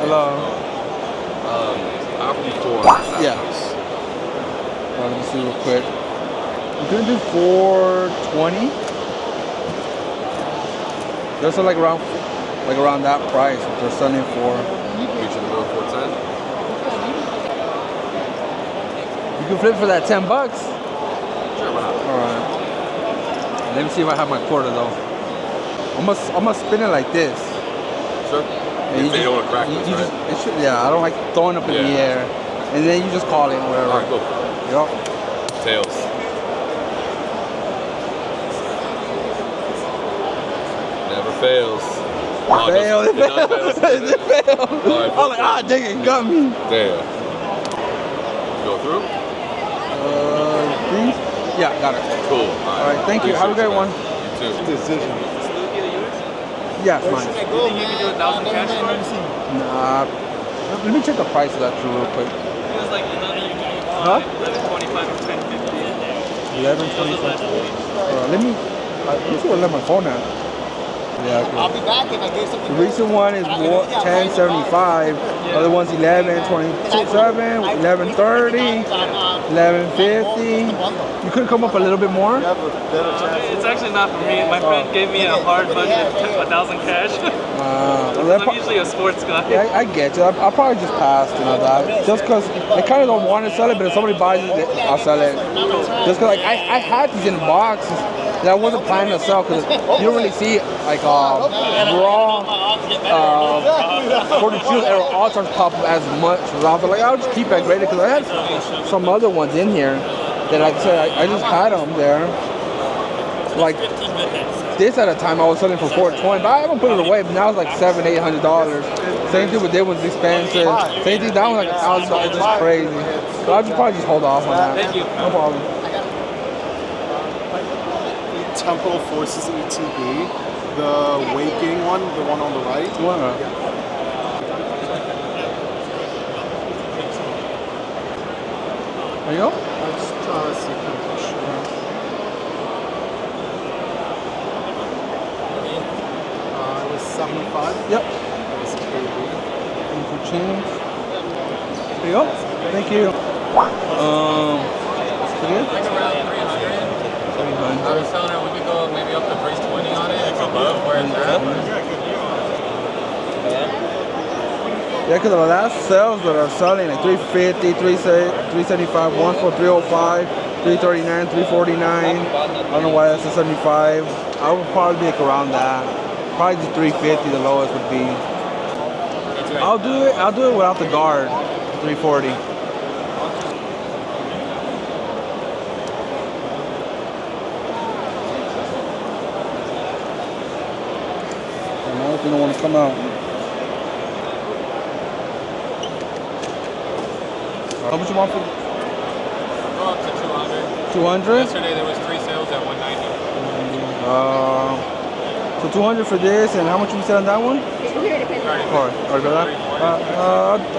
Hello. I'll be for Yeah. Let me see real quick. I'm gonna do 420. Those are like around that price. What they're selling for. Reaching the bill 410. You can flip for that 10 bucks. Sure, why not? All right. Let me see if I have my quarter though. I'm gonna spin it like this. Sure. And you don't want to crack this, right? It should, yeah, I don't like throwing up in the air. And then you just call it whatever. All right, cool. Yup. Tails. Never fails. Oh, Failed. It does fail. It failed. Right, I'm like, ah, dang it, got me. Damn. Go through? Things? Yeah, got it. Cool. All right, thank you. Have a great one. You too. Decision. Yeah, it's mine. You think you can do 1,000 cash for it? Nah. Let me check the price of that too real quick. It was like 11.25 Huh? 11.25 or 10.50. 11.25. Let me see what I left my phone at. Yeah, okay. I'll be back if I get something. The recent one is 10.75. Other one's 11.27, 11.30, 11.50. You couldn't come up a little bit more? It's actually not for me. My friend gave me a hard budget of 1,000 cash. I'm usually a sports guy. Yeah, I get you. I'll probably just pass, that. Just because I kind of don't want to sell it, but if somebody buys it, I'll sell it. Just because I had these in boxes that I wasn't planning to sell because you don't really see like raw 42 Aero All-Stars pop up as much. So I was like, I'll just keep that graded because I had some other ones in here that like I said, I just had them there. Like this at a time I was selling for $420, but I haven't put it away. But now it's like $700-800. Same thing with this one's expensive. Same thing, that one's like $1,000. It's just crazy. So I'll just probably just hold off on that. Thank you. No problem. Temporal Forces ETB, the waking one, the one on the right. There you go. Let's see if I can show. It was 75. Yep. It was 80. Thank you, change. There you go. Thank you. Again? I was telling her we could go maybe up to 320 on it, above where it's at. Yeah, because the last sales that are selling like 350, 375, one for 305, 339, 349. I don't know why that's a 75. I would probably be like around that. Probably just 350 the lowest would be. I'll do it without the guard. 340. If you don't want to come out. How much you want for? Go up to 200. 200? Yesterday there was 3 sales at 190. So 200 for this, and how much you said on that one? Or that?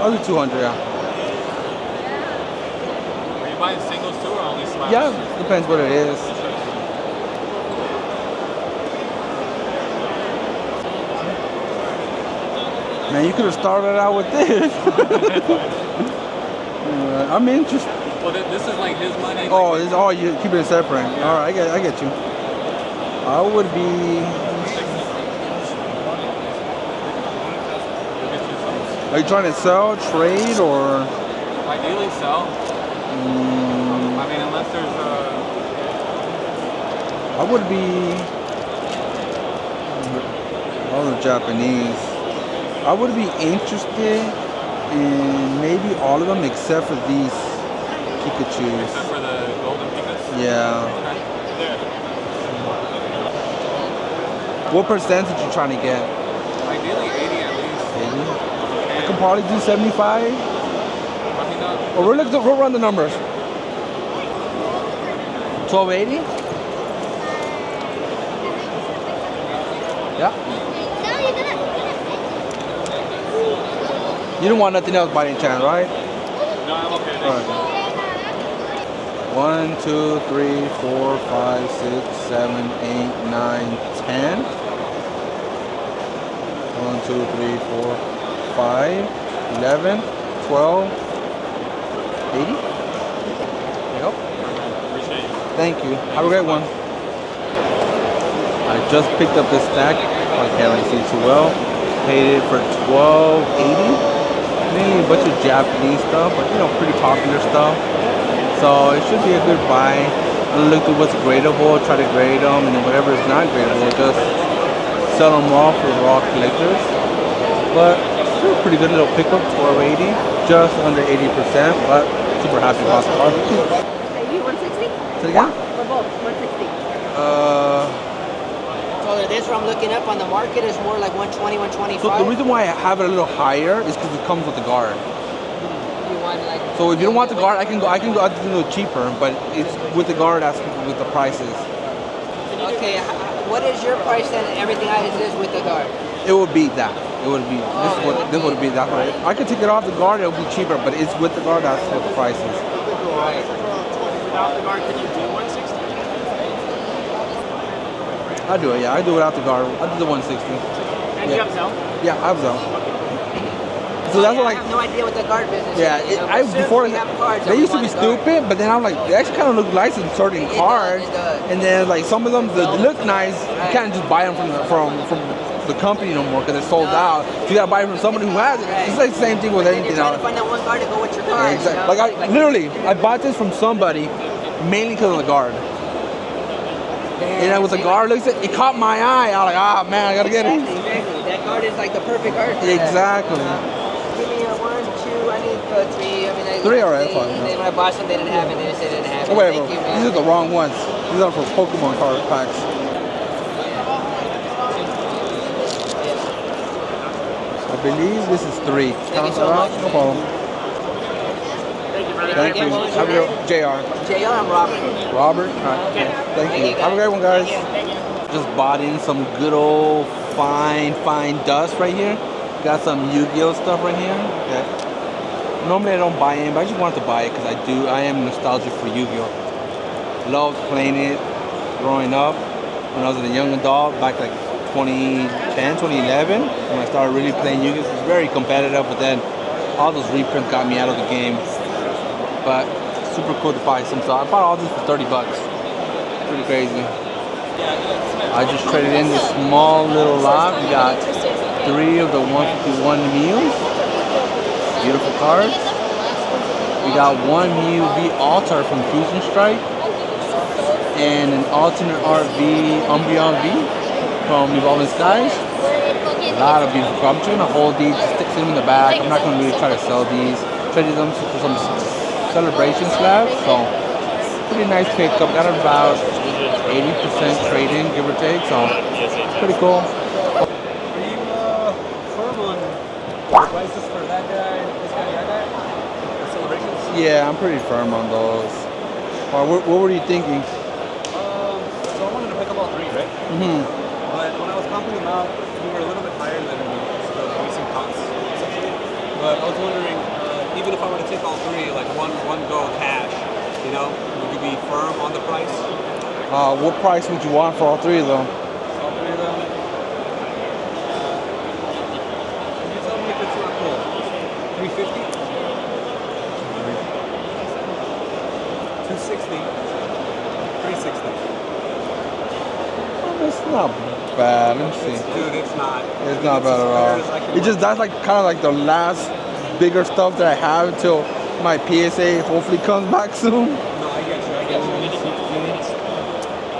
I'll do 200, yeah. Are you buying singles too or only slabs? Yeah, depends what it is. Man, you could have started out with this. I'm interested. Well, this is like his money. Oh, this is all you keep it separate. Yeah. All right, I get you. I would be. Are you trying to sell, trade, or? Ideally sell. I mean, unless there's I would be. All the Japanese. I would be interested in maybe all of them except for these Pikachus. except for the golden Pikas. Yeah. What percentage you trying to get? Ideally 80 at least. 80? I could probably do 75. Or we'll run the numbers. 1280? Yeah. You don't want nothing else by any chance, right? No, I'm okay. All right. 1, 2, 3, 4, 5, 6, 7, 8, 9, 10. 1, 2, 3, 4, 5, 11, 12, 80. Yep. Appreciate you. Thank you. Have a great one. I just picked up this stack. I can't really see too well. Paid it for $12.80. Mainly a bunch of Japanese stuff, but you know, pretty popular stuff. So it should be a good buy. I'll look through what's gradable, try to grade them, and then whatever is not gradable, just sell them off for raw collectors. But still a pretty good little pickup, $12.80, just under 80%, but super happy about the car. You 160? Say it again? For both, 160. So this from looking up on the market is more like 120, 125. So the reason why I have it a little higher is because it comes with the guard. You want like. So if you don't want the guard, I can go a little cheaper, but it's with the guard that's with the prices. Okay, what is your price and everything else is with the guard? It would be that. It would be this would be that price. I could take it off the guard, it would be cheaper, but it's with the guard that's what the price is. Right. Without the guard, can you do 160? I do it, yeah. I do it without the guard. I do the 160. And you have Zell? Yeah, I have Zell. So that's what I have no idea what the guard business yeah, is. before we have cards they used to be stupid, but then I'm like, they actually kind of look nice in certain cards. It does. And then like some of them that look nice, you can't just buy them from the company no more because they're sold out. So you gotta buy it from somebody who has it. It's like the same thing with anything You're trying else. to find that one guard to go with your card. Exactly. You know? Like I literally, I bought this from somebody mainly because of the guard. And it was a guard. It caught my eye. I was like, ah man, I gotta get it. Exactly. That guard is like the perfect guard. For that. Exactly. Give me a 1, 2. I need 3. I mean, 3, alright, fine. When I bought some, they didn't have it. They just said they didn't have it. Oh, whatever. Thank you, man. These are the wrong ones. These are for Pokemon card packs. I believe this is 3. Thank you so much. No problem. Thank you, brother. Thank you. What was Have a your good JR. JR, I'm Robert. Robert? All right. Okay. Thank you. you, Have a great one, guys. Thank you. Just bought in some good old fine dust right here. Got some Yu-Gi-Oh stuff right here. Okay. Normally I don't buy in, but I just wanted to buy it because I am nostalgic for Yu-Gi-Oh. Loved playing it growing up. When I was a young adult, back like 2010, 2011, when I started really playing Yu-Gi-Oh. It was very competitive, but then all those reprints got me out of the game. But super cool to buy some stuff. I bought all this for 30 bucks. Pretty crazy. I just traded in this small little lot. We got 3 of the 151 Mews. Beautiful cards. We got 1 Mew V Altar from Fusion Strike. And an alternate RV Umbreon V from Evolving Skies. A lot of beautiful cards. I'm just gonna hold these, stick them in the back. I'm not gonna really try to sell these. Traded them for some celebration slabs. So pretty nice pickup. Got about 80% trade-in, give or take. So pretty cool. Are you firm on prices for that guy, this guy, that guy? The celebrations? Yeah, I'm pretty firm on those. What were you thinking? So I wanted to pick up all 3, right? Mm-hmm. But when I was comping them out, we were a little bit higher than the racing costs, essentially. But I was wondering, even if I were to take all 3, like one go cash, you know, would you be firm on the price? What price would you want for all 3 of them? All 3 of them? Can you tell me if it's not cool? 350? 260? 360? It's not bad. Let me see. Dude, it's not. It's not bad at all. That's like kind of like the last bigger stuff that I have until my PSA hopefully comes back soon. No, I get you.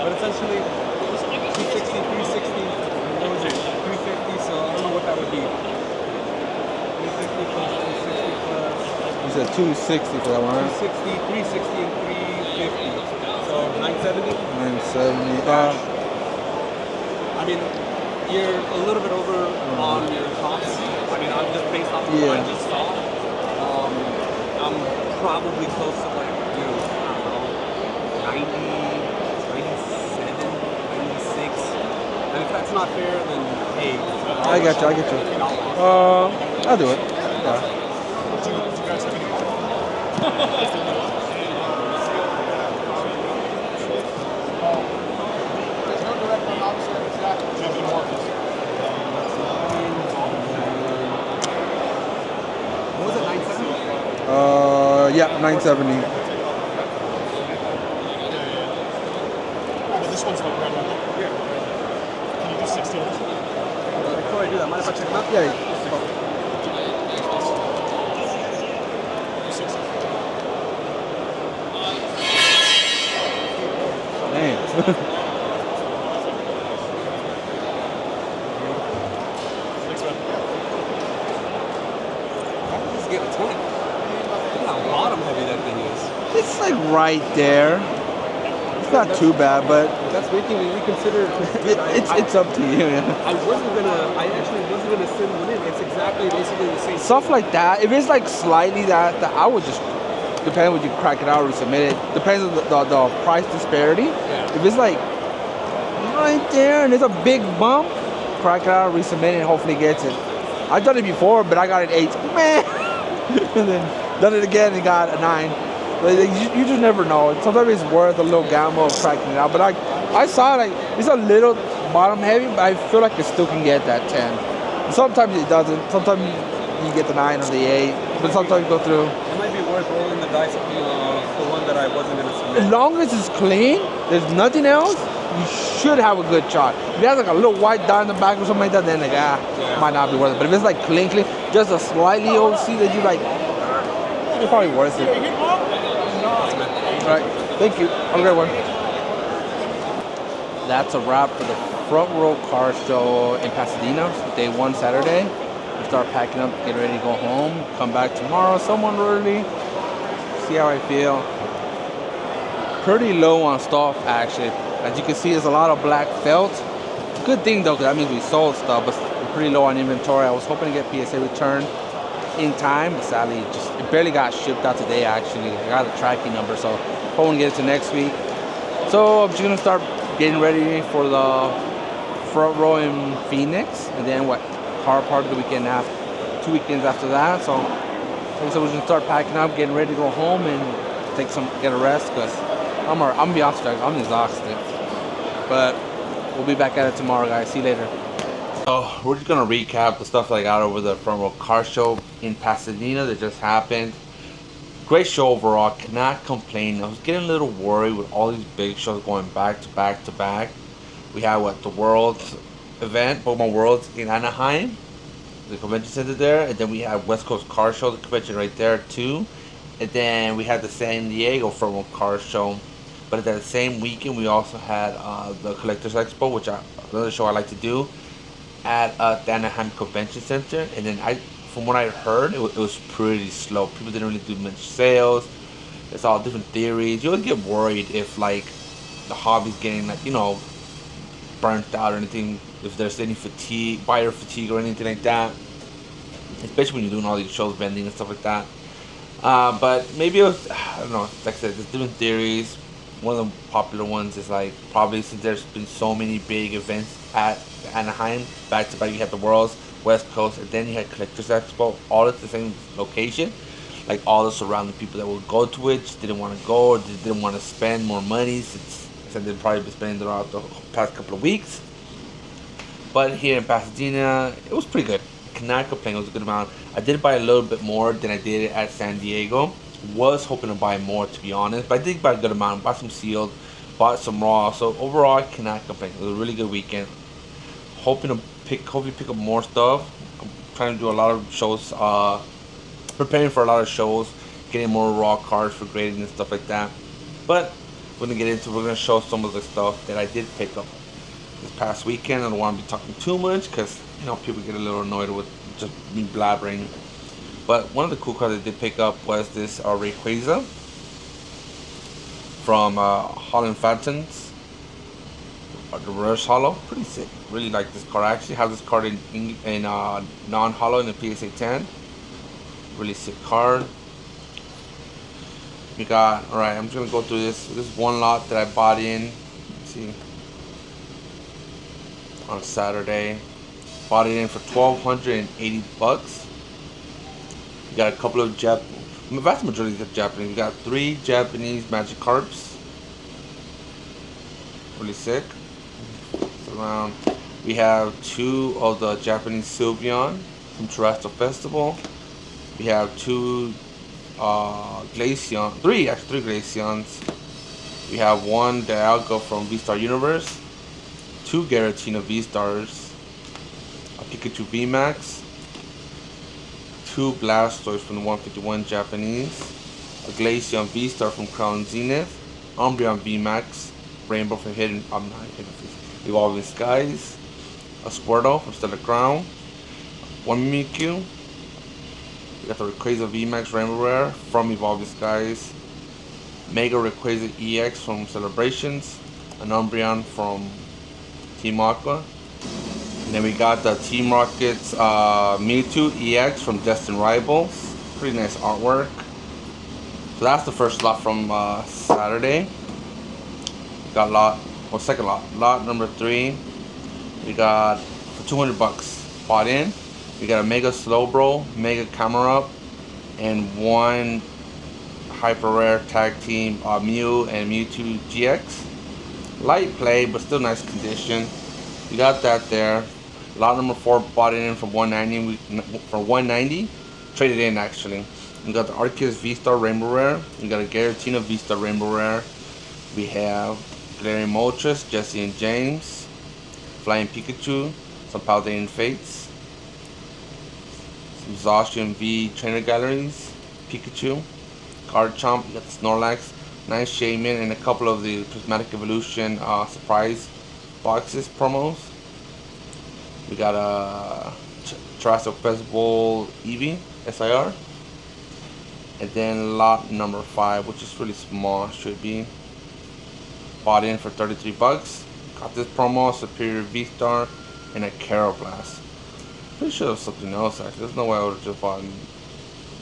But essentially, 260, 360, what was it? 350, so I don't know what that would be. 350 plus 260 plus... You said 260 for that one, right? 260, 360, and 350. So 970? 970. I mean, you're a little bit over on your costs. I mean, I'm just based off of what I just saw. I'm probably close to like, dude, I don't know, 90, 97, 96. And if that's not fair, then hey. I got you. I'll do it. Yeah. Yeah, 970. But this one's like red one. Yeah. Can you do 60 also? Before I do that, mind if I check them out? Yeah. Damn. Thanks, man. How did this get a 10? Look how bottom heavy that thing is. It's like right there. It's not too bad, but That's making me reconsider. it's up to you. Yeah. I actually wasn't gonna send one in. It's exactly basically the same. Stuff like that. If it's like slightly that I would just, depending when you crack it out or resubmit it, depends on the price disparity. Yeah. If it's like right there and there's a big bump, crack it out, resubmit it, and hopefully it gets it. I've done it before, but I got an 8. Man, and then done it again and got a 9. Like, you just never know. Sometimes it's worth a little gamble of cracking it out. But I saw like it's a little bottom heavy, but I feel like it still can get that 10. Sometimes it doesn't. Sometimes you get the 9 or the 8, but sometimes you go through. It might be worth rolling the dice on the one that I wasn't gonna submit. As long as it's clean, there's nothing else, you should have a good shot. If it has like a little white dot in the back or something like that, then like might not be worth it. But if it's like clean, just a slightly OC that you like, it's probably worth it. All right, thank you. Have a great one. That's a wrap for the Front Row Car Show in Pasadena, day 1 Saturday. We start packing up, get ready to go home, come back tomorrow, somewhat early, see how I feel. Pretty low on stuff actually. As you can see, there's a lot of black felt. Good thing though, because that means we sold stuff, but we're pretty low on inventory. I was hoping to get PSA returned in time, but sadly it barely got shipped out today actually. I got the tracking number, so hoping to get it to next week. So I'm just gonna start getting ready for the Front Row in Phoenix, and then car party the weekend after, 2 weekends after that. So like I said, we're gonna start packing up, getting ready to go home and get a rest, because I'm gonna be honest with you, I'm exhausted. But we'll be back at it tomorrow, guys. See you later. So we're just gonna recap the stuff that I got over the Front Row Car Show in Pasadena that just happened. Great show overall, cannot complain. I was getting a little worried with all these big shows going back to back to back. We had the Worlds event, Pokemon Worlds in Anaheim, the convention center there, and then we had West Coast Car Show, the convention right there too. And then we had the San Diego Front Row Car Show. But that same weekend, we also had the Collectors Expo, which another show I like to do, at the Anaheim Convention Center. And then from what I heard, it was pretty slow. People didn't really do much sales. It's all different theories. You always get worried if like the hobby's getting like, burnt out or anything. If there's any buyer fatigue or anything like that. Especially when you're doing all these shows, vending and stuff like that. But maybe it was, I don't know, like I said, there's different theories. One of the popular ones is like, probably since there's been so many big events at Anaheim, back to back, you had the Worlds, West Coast, and then you had Collectors Expo, all at the same location. Like all the surrounding people that would go to it just didn't want to go, or just didn't want to spend more money, since they'd probably be spending throughout the past couple of weeks. But here in Pasadena, it was pretty good. I cannot complain, it was a good amount. I did buy a little bit more than I did at San Diego. Was hoping to buy more, to be honest, but I did buy a good amount. Bought some sealed, bought some raw. So overall, I cannot complain. It was a really good weekend. Hopefully pick up more stuff. I'm trying to do a lot of shows, preparing for a lot of shows, getting more raw cards for grading and stuff like that. But we're gonna show some of the stuff that I did pick up this past weekend. I don't want to be talking too much because people get a little annoyed with just me blabbering. But one of the cool cards I did pick up was this Rayquaza from Holland Phantoms, the reverse holo. Pretty sick. Really like this card. I actually have this card in non-holo in the PSA 10. Really sick card. We got, alright, I'm just gonna go through this. This is one lot that I bought in. Let's see. On Saturday. Bought it in for $1,280. We got a couple of the vast majority of Japanese. We got 3 Japanese Magikarps. Really sick. So we have 2 of the Japanese Sylveon from Terrestrial Festival. We have 2 Glaceon, three Glaceons. We have one Dialga from V-Star Universe, two Giratina V-Stars, a Pikachu VMAX, two Blastoise from the 151 Japanese, a Glaceon V-Star from Crown Zenith, Umbreon VMAX, Rainbow from Evolving Skies, a Squirtle from Stellar Crown, one Mimikyu. We got the Rayquaza VMAX Rainbow Rare from Evolving Skies, Mega Rayquaza EX from Celebrations, an Umbreon from Team Aqua. And then we got the Team Rocket's Mewtwo EX from Destined Rivals. Pretty nice artwork. So that's the first lot from Saturday. We got second lot. Lot number 3. We got for 200 bucks bought in. We got a Mega Slowbro, Mega Camera Up, and one Hyper Rare Tag Team Mew and Mewtwo GX. Light play, but still nice condition. We got that there. Lot number 4 bought it in for 190. For 190, traded in actually. We got the Arceus V-Star Rainbow Rare. We got a Giratina V-Star Rainbow Rare. We have Galarian Moltres, Jesse and James, Flying Pikachu, some Paladin Fates, some Zacian V Trainer Galleries, Pikachu, Garchomp, we got the Snorlax, nice Shaman, and a couple of the Prismatic Evolution surprise boxes promos. We got a Jurassic Festival Eevee SIR. And then lot number 5, which is really small, should be bought in for 33 bucks. Got this promo, Superior V-Star, and a Carablast. Pretty sure it was something else actually. There's no way I would have just bought.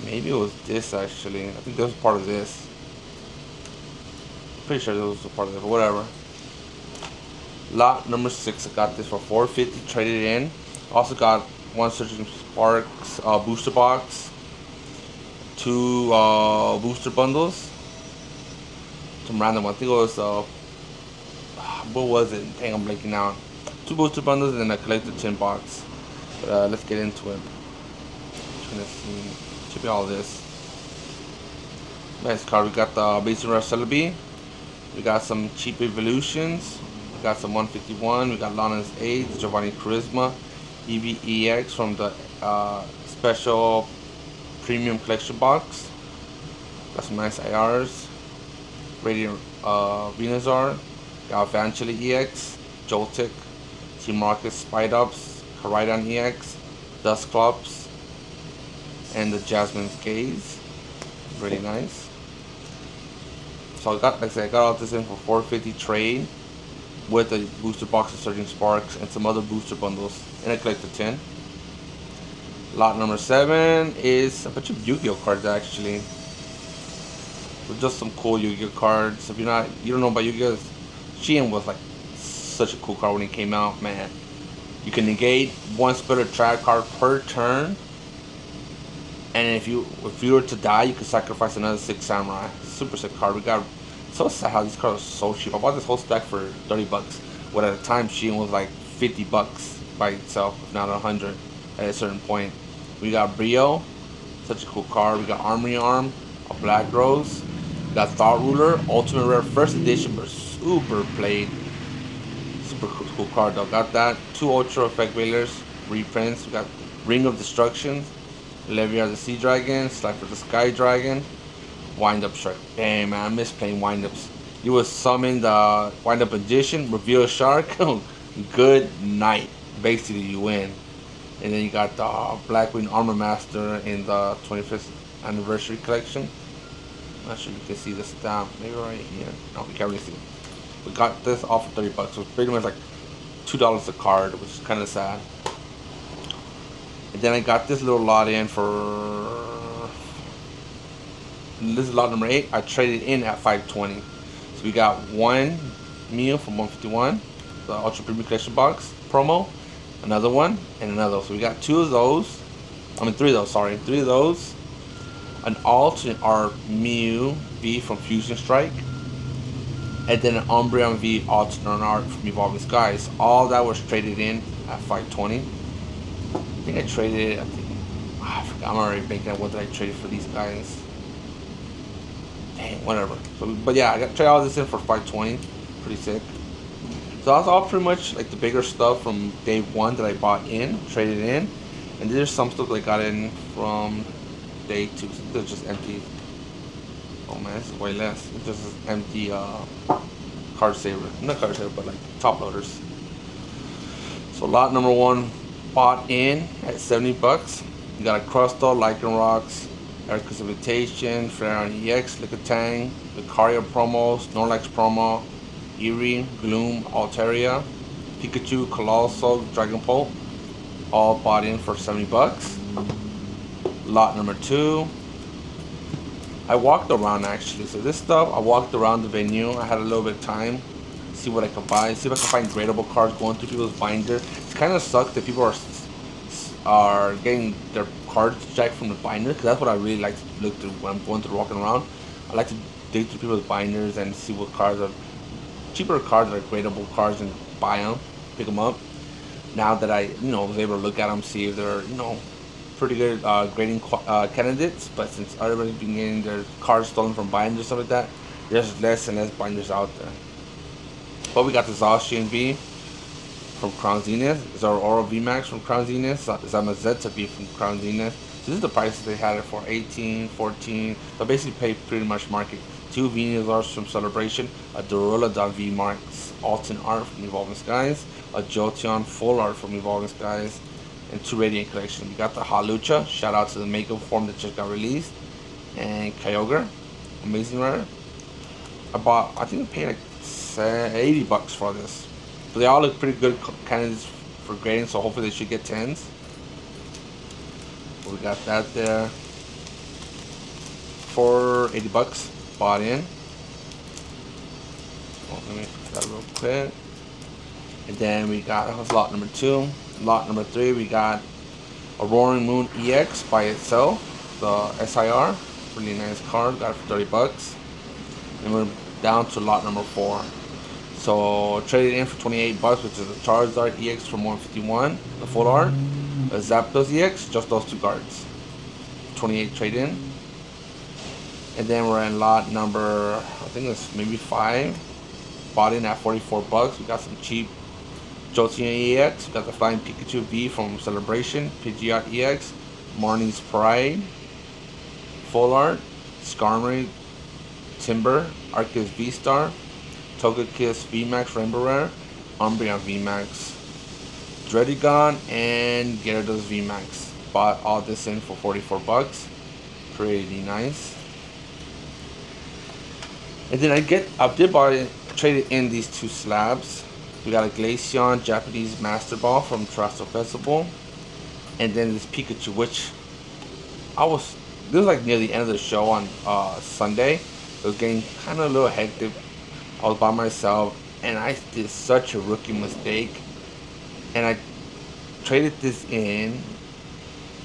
Maybe it was this actually. I think this was part of this. Pretty sure this was a part of it, but whatever. Lot number 6, I got this for $4.50, traded in. Also got one Surging Sparks booster box, 2 booster bundles, some random one. I think it was what was it? Dang, I'm blanking out. 2 booster bundles and then a collected tin box. But let's get into it. Trying to see. Should be all this. Nice card. We got the Basic Rare Celebi. We got some cheap evolutions. We got some 151. We got Lana's AIDS, Giovanni Charisma, EVEX from the special premium collection box. Got some nice IRs. Radiant Venusaur. Got Vanchili EX, Joltik, Team Rocket Spidops, Koraidon EX, Dusclops, and the Jasmine's Gaze. Really nice. So I got, like I said, I got all this in for $4.50 trade with a booster box of Surging Sparks and some other booster bundles, and I collected 10. Lot number 7 is a bunch of Yu-Gi-Oh cards actually. With just some cool Yu-Gi-Oh cards. If you don't know about Yu-Gi-Oh, Shein was like such a cool card when it came out, man. You can negate 1 Spitter Trap card per turn, and if you were to die, you can sacrifice another 6 Samurai. Super sick card. We got so sad how these cards are so cheap. I bought this whole stack for 30 bucks. When at the time Shein was like 50 bucks by itself, if not 100 at a certain point. We got Brio, such a cool card. We got Armory Arm, a Black Rose. We got Thought Ruler, Ultimate Rare First Edition, but super played. Super cool card though. Got that. 2 Ultra Effect Veilers reprints. We got Ring of Destruction, Leviar the Sea Dragon, Slifer the Sky Dragon, Wind Up Shark. Damn man, I miss playing Wind Ups. You would summon the Wind Up Magician, reveal a shark. Good night. Basically you win. And then you got the Blackwing Armor Master in the 25th anniversary collection. Not sure you can see the stamp. Maybe right here. No, we can't really see. We got this off for 30 bucks. So it's pretty much like $2 a card, which is kind of sad. And then I got this little lot in for. This is lot number 8. I traded in at $5.20. So we got 1 Mew from 151, the Ultra Premium Collection box promo. Another one and another. So we got 2 of those. I mean 3 of those. Sorry, 3 of those. An alternate art Mew V from Fusion Strike, and then an Umbreon V alternate art from Evolving Skies. All that was traded in at $5.20. I think I traded it. I forgot. I'm already thinking what did I trade for these guys. dang, whatever. So, but yeah, I got try all this in for 520. Pretty sick. So that's all pretty much like the bigger stuff from day one that I bought in, traded in. And there's some stuff that I got in from day two. They're just empty. Oh man, this is way less. It's just empty card saver. Not card saver, but like top loaders. So lot number one bought in at 70 bucks. You got a Crustal, Lycan Rocks, Erica's Invitation, Flare EX, Lickitung, Lucario promo, Snorlax promo, Erie, Gloom, Altaria, Pikachu, Colossal, Dragapult, all bought in for 70 bucks. Lot number two. I walked around actually. So this stuff, I walked around the venue. I had a little bit of time, see what I could buy, see if I could find gradable cards going through people's binders. It kind of sucks that people are getting their cards jacked from the binder, because that's what I really like to look through when I'm going through walking around. I like to dig through people's binders and see what cards are cheaper cards that are gradable cards and buy them, pick them up. Now that I, was able to look at them, see if they're, pretty good grading candidates, but since everybody's been getting their cards stolen from binders and stuff like that, there's less and less binders out there. But we got the Zacian V from Crown Zenith, Zeraora VMAX from Crown Zenith, Zamazenta V from Crown Zenith. So this is the prices they had it for, 18, 14, but basically paid pretty much market. 2 Venusaurs from Celebration, a Dorula VMAX Alton Art from Evolving Skies, a Jolteon Full Art from Evolving Skies, and 2 Radiant Collection. We got the Halucha, shout out to the makeup form that just got released, and Kyogre, amazing rare. I think I paid like 80 bucks for this. So they all look pretty good candidates for grading, so hopefully they should get 10s. We got that there for 80 bucks, bought in. Oh, let me fix that real quick. And then we got, that was lot number 2. Lot number 3, we got a Roaring Moon EX by itself, the SIR, really nice card, got it for 30 bucks. And we're down to lot number 4. So traded in for 28 bucks, which is a Charizard EX from 151, the full art, a Zapdos EX, just those 2 cards. 28 trade in. And then we're in lot number, I think it's maybe 5, bought in at 44 bucks. We got some cheap Jolteon EX, we got the Flying Pikachu V from Celebration, Pidgeot EX, Marnie's Pride, Full Art, Skarmory, Timber, Arceus V-Star, Togekiss VMAX Rainbow Rare, Umbreon VMAX, Dredigon, and Gyarados VMAX. Bought all this in for 44 bucks. Pretty nice. And then I did traded in these 2 slabs. We got a Glaceon Japanese Master Ball from Terrestrial Festival, and then this Pikachu, which this was like near the end of the show on Sunday. It was getting kind of a little hectic. I was by myself, and I did such a rookie mistake, and I traded this in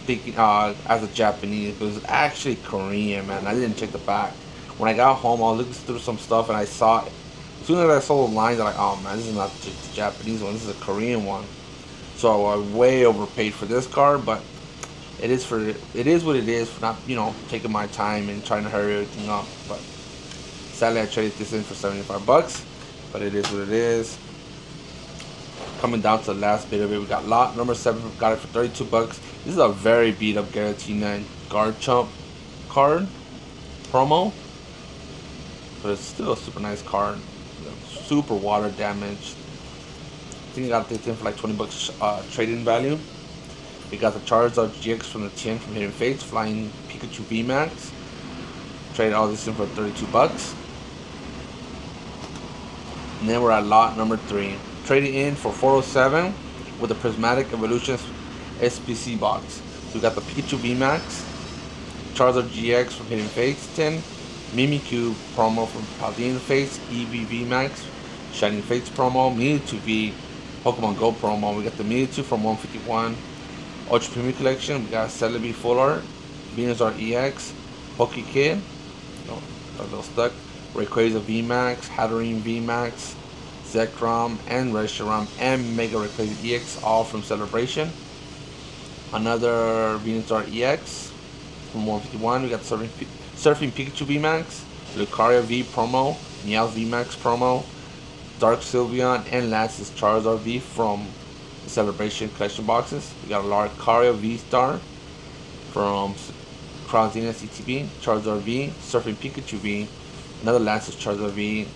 thinking as a Japanese, but it was actually Korean, man. I didn't check the back. When I got home, I was looking through some stuff, and I saw it. As soon as I saw the lines, I'm like, oh man, this is not the Japanese one, this is a Korean one. So I way overpaid for this card, but it is what it is for not, taking my time and trying to hurry everything up. But sadly, I traded this in for 75 bucks, but it is what it is. Coming down to the last bit of it, we got lot number 7, we got it for 32 bucks. This is a very beat up Giratina Garchomp card promo, but it's still a super nice card. Super water damaged. I think I got this in for like 20 bucks trade-in value. We got the Charizard GX from the 10 from Hidden Fates, Flying Pikachu VMAX. Traded all this in for 32 bucks. And then we're at lot number 3. Traded in for 407 with the Prismatic Evolutions SPC box. So we got the Pikachu VMAX, Charizard GX from Hidden Fates 10, Mimikyu promo from Pasadena Fates, EV VMAX, Shining Fates promo, Mewtwo V, Pokemon Go promo. We got the Mewtwo from 151, Ultra Premium Collection. We got Celebi Full Art, Venusaur EX, Pokekid, a little stuck, Rayquaza VMAX, Hatterene VMAX, Zekrom, and Reshiram, and Mega Rayquaza EX, all from Celebration. Another Venusaur EX from 151. We got Surfing Pikachu VMAX, Lucario V promo, Meowth VMAX promo, Dark Sylveon, and Lance's Charizard V from the Celebration collection boxes. We got a Lucario V-Star from Pasadena CTB, Charizard V, Surfing Pikachu V, another Lance's Charizard V,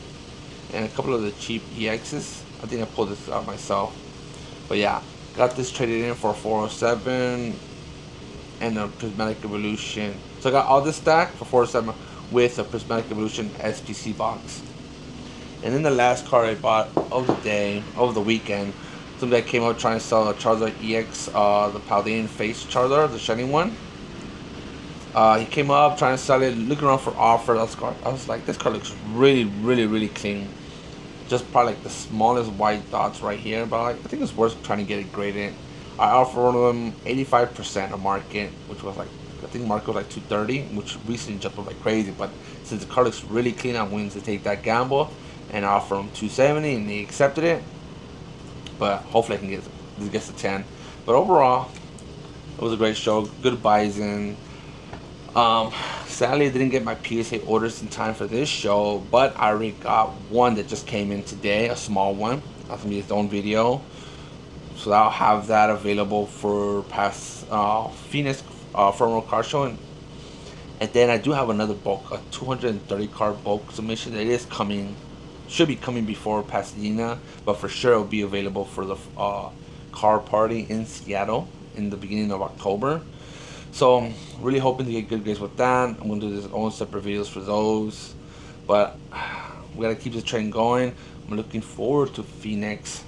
and a couple of the cheap EXs. I think I pulled this out myself. But yeah, got this traded in for 407 and a Prismatic Evolution. So I got all this stack for 407 with a Prismatic Evolution SPC box. And then the last card I bought of the day, of the weekend, somebody that came out trying to sell a Charizard EX, the Paladin Face Charizard, the shiny one. He came up trying to sell it, looking around for offer. I was like, this card looks really clean. Just probably like the smallest white dots right here, but like, I think it's worth trying to get it graded. I offered one of them 85% of market, which was like, I think market was like 230, which recently jumped up like crazy. But since the card looks really clean, I'm willing to take that gamble and offer them 270, and they accepted it. But hopefully I can get this gets to 10. But overall, it was a great show. Good buys in. Sadly, I didn't get my PSA orders in time for this show, but I already got one that just came in today, a small one. That's gonna be its own video, so I'll have that available for past Phoenix Federal Card Show. And then I do have another bulk, a 230 card bulk submission that is coming, should be coming before Pasadena, but for sure it'll be available for the card party in Seattle in the beginning of October. So I'm really hoping to get good grades with that. I'm going to do this own separate videos for those. But we got to keep this trend going. I'm looking forward to Phoenix.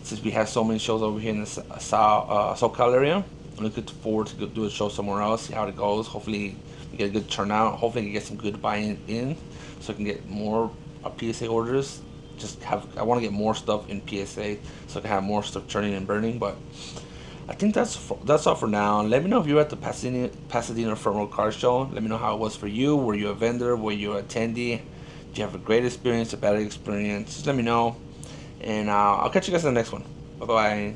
Since we have so many shows over here in the SoCal area, I'm looking forward to go do a show somewhere else, see how it goes. Hopefully we get a good turnout. Hopefully we get some good buy-in in, so I can get more PSA orders. I want to get more stuff in PSA so I can have more stuff turning and burning. But I think that's all for now. Let me know if you're at the Pasadena Federal Card Show. Let me know how it was for you. Were you a vendor? Were you an attendee? Did you have a great experience, a bad experience? Just let me know. And I'll catch you guys in the next one. Bye-bye.